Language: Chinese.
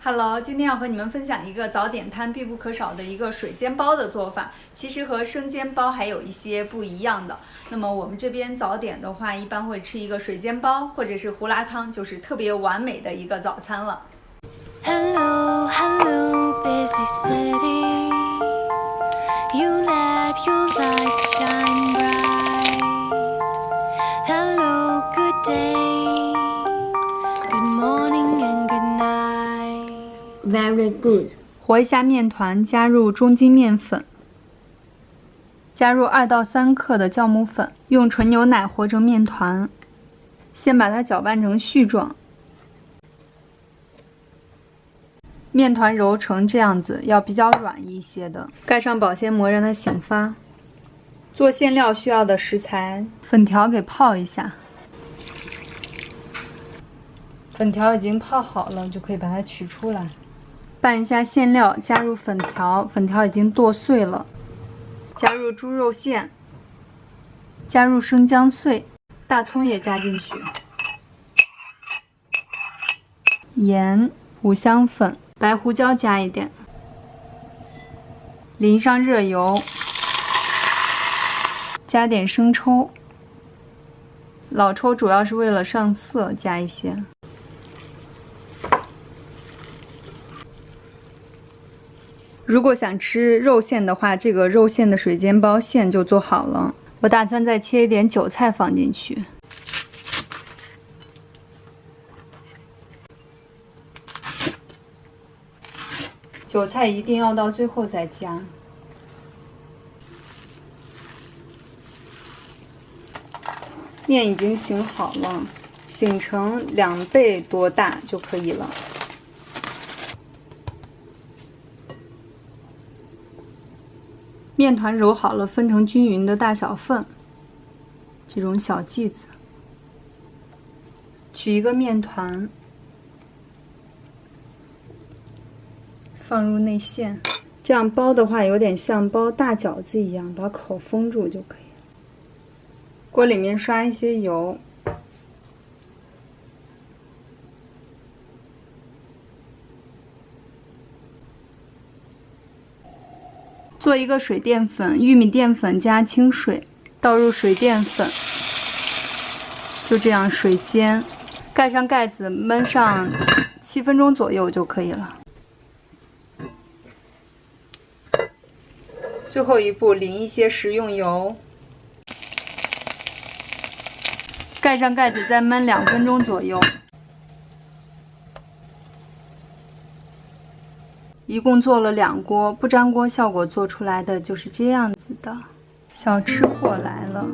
Hello， 今天要和你们分享一个早点摊必不可少的一个水煎包的做法，其实和生煎包还有一些不一样的。那么我们这边早点的话，一般会吃一个水煎包或者是胡辣汤，就是特别完美的一个早餐了。Hello, hello, busy city. You let your light shine bright. Hello, good day. Good morning and good night. Very good. 和一下面团，加入中筋面粉，加入2到3克的酵母粉，用纯牛奶和成面团，先把它搅拌成絮状。面团揉成这样子，要比较软一些的，盖上保鲜膜让它醒发。做馅料需要的食材，粉条给泡一下。粉条已经泡好了，就可以把它取出来。拌一下馅料，加入粉条，粉条已经剁碎了。加入猪肉馅，加入生姜碎，大葱也加进去，盐、五香粉。白胡椒加一点，淋上热油，加点生抽，老抽主要是为了上色，加一些。如果想吃肉馅的话，这个肉馅的水煎包馅就做好了。我打算再切一点韭菜放进去。韭菜一定要到最后再加。面已经醒好了，醒成2倍多大就可以了。面团揉好了，分成均匀的大小份，这种小剂子。取一个面团，放入内馅，这样包的话有点像包大饺子一样，把口封住就可以了。锅里面刷一些油，做一个水淀粉，玉米淀粉加清水，倒入水淀粉，就这样水煎，盖上盖子焖上7分钟左右就可以了。最后一步，淋一些食用油，盖上盖子再焖2分钟左右。一共做了2锅，不粘锅效果做出来的就是这样子的。小吃货来了。